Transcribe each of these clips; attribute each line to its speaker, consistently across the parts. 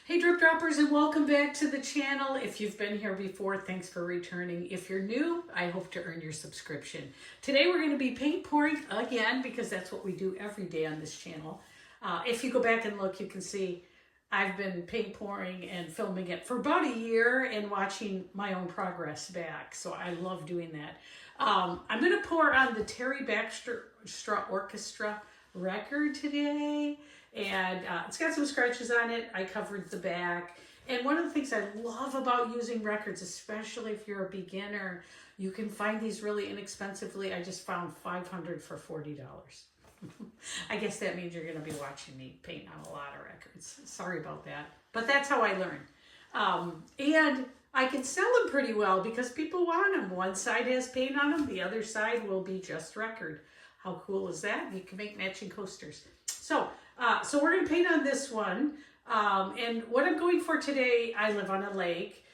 Speaker 1: Hey Drip Droppers, and welcome back to the channel. If you've been here before, thanks for returning. If you're new, I hope to earn your subscription. Today we're going to be paint pouring again because that's what we do every day on this channel. If you go back and look, you can see I've been paint pouring and filming it for about a year and watching my own progress back. So I love doing that. I'm going to pour on the Terry Baxter Orchestra record today. And it's got some scratches on it. I covered the back. And one of the things I love about using records, especially if you're a beginner, you can find these really inexpensively. I just found 500 for $40. I guess that means you're going to be watching me paint on a lot of records. Sorry about that. But that's how I learn. And I can sell them pretty well because people want them. One side has paint on them. The other side will be just record. How cool is that? You can make matching coasters. So we're going to paint on this one. And what I'm going for today, I live on a lake.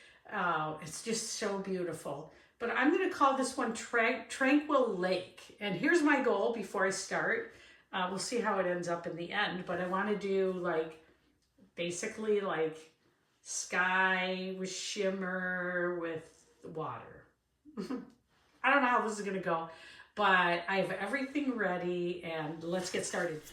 Speaker 1: It's just so beautiful. But I'm going to call this one Tranquil Lake. And here's my goal before I start. We'll see how it ends up in the end. But I want to do basically sky with shimmer with water. I don't know how this is going to go. But I have everything ready and let's get started.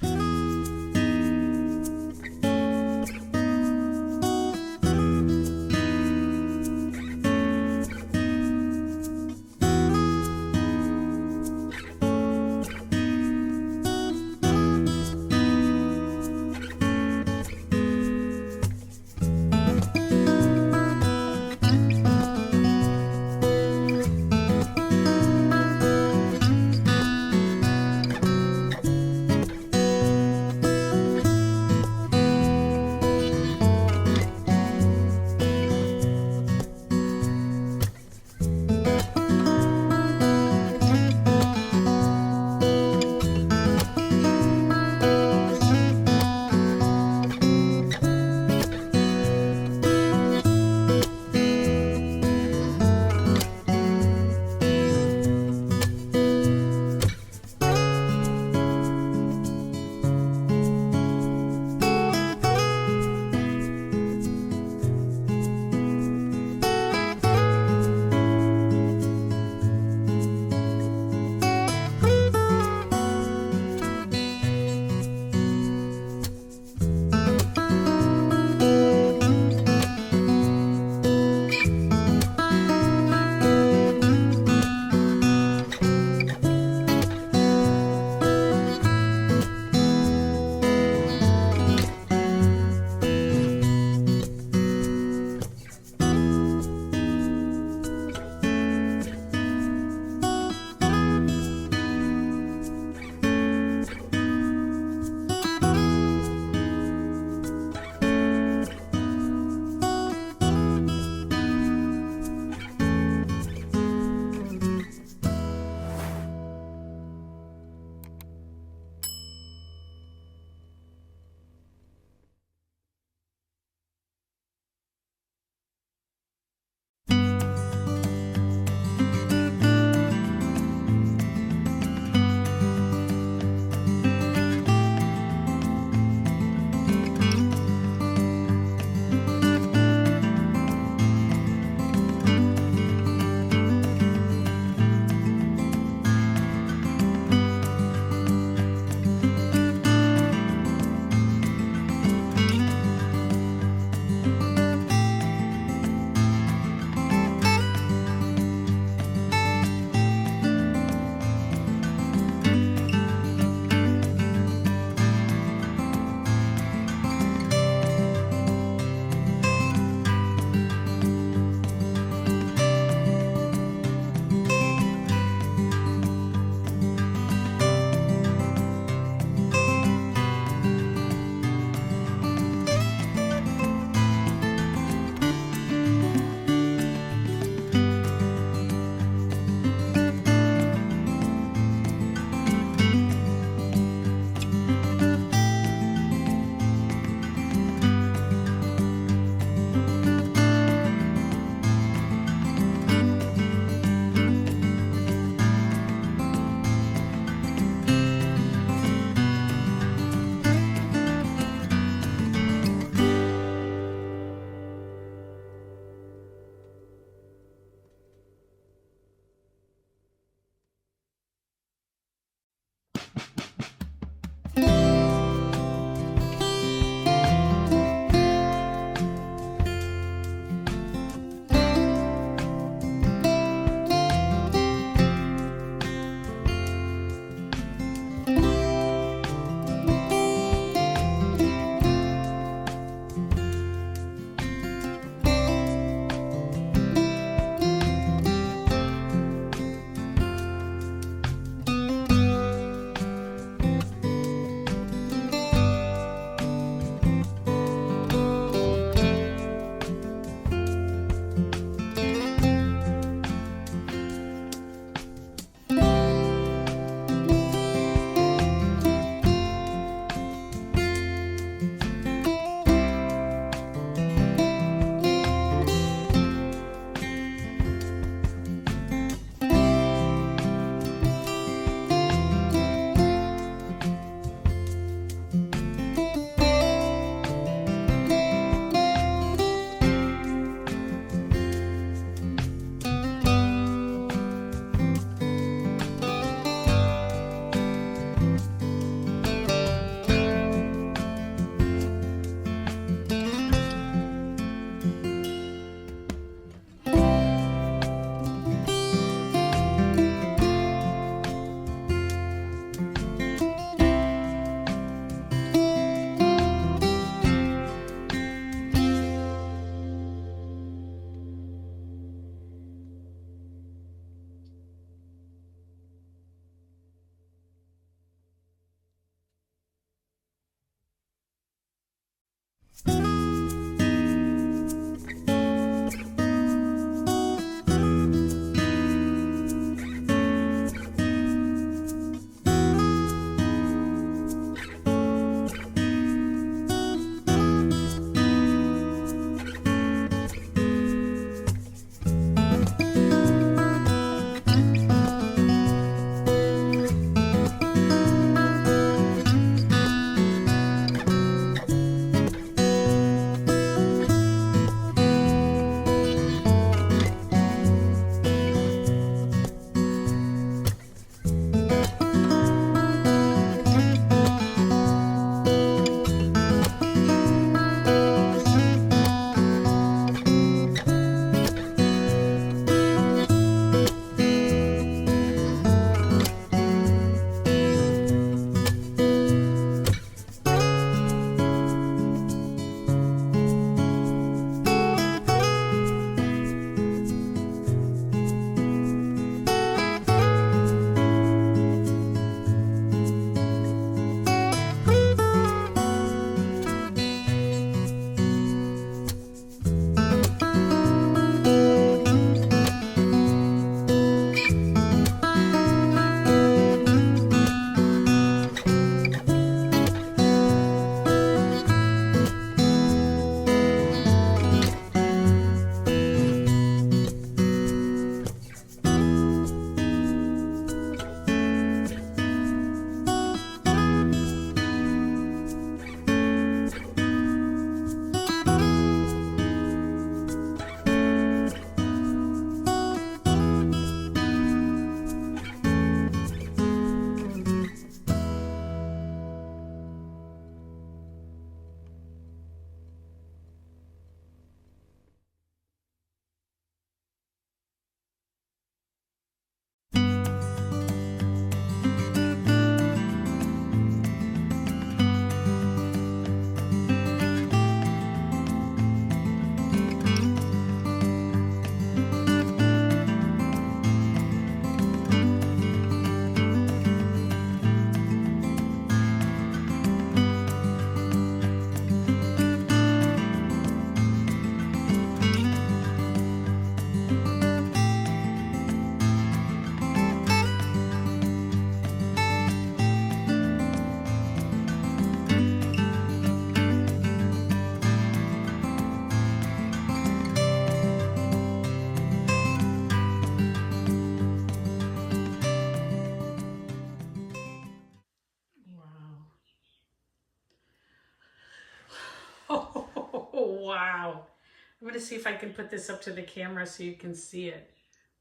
Speaker 1: I'm going to see if I can put this up to the camera so you can see it.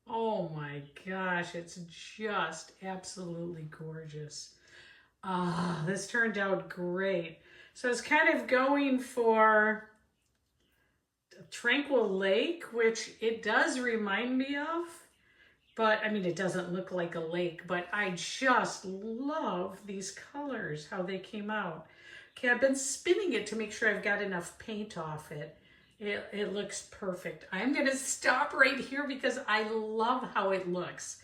Speaker 1: Oh my gosh, it's just absolutely gorgeous. Ah, this turned out great. So it's kind of going for a tranquil lake, which it does remind me of. But, I mean, it doesn't look like a lake, but I just love these colors, how they came out. Okay, I've been spinning it to make sure I've got enough paint off it. It looks perfect. I'm going to stop right here because I love how it looks.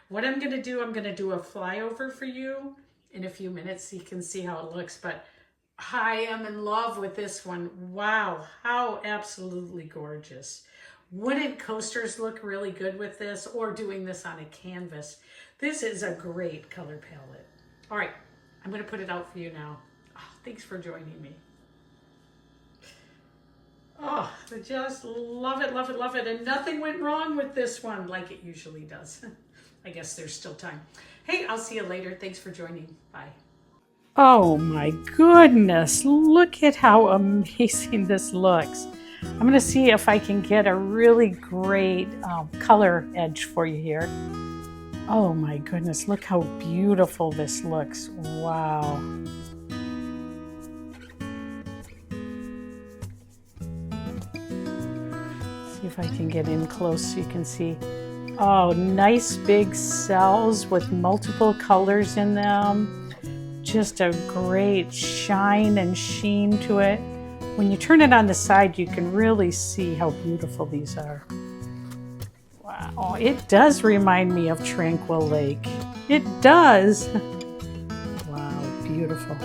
Speaker 1: What I'm going to do, I'm going to do a flyover for you in a few minutes so you can see how it looks. But I am in love with this one. Wow, how absolutely gorgeous. Wouldn't coasters look really good with this, or doing this on a canvas? This is a great color palette. All right, I'm going to put it out for you now. Oh, thanks for joining me. Oh, I just love it, love it, love it. And nothing went wrong with this one like it usually does. I guess there's still time. Hey, I'll see you later. Thanks for joining. Bye. Oh my goodness, look at how amazing this looks. I'm going to see if I can get a really great color edge for you here. Oh my goodness, look how beautiful this looks. Wow. See if I can get in close so you can see. Oh, nice big cells with multiple colors in them. Just a great shine and sheen to it. When you turn it on the side, you can really see how beautiful these are. Wow, it does remind me of Tranquil Lake. It does. Wow, beautiful.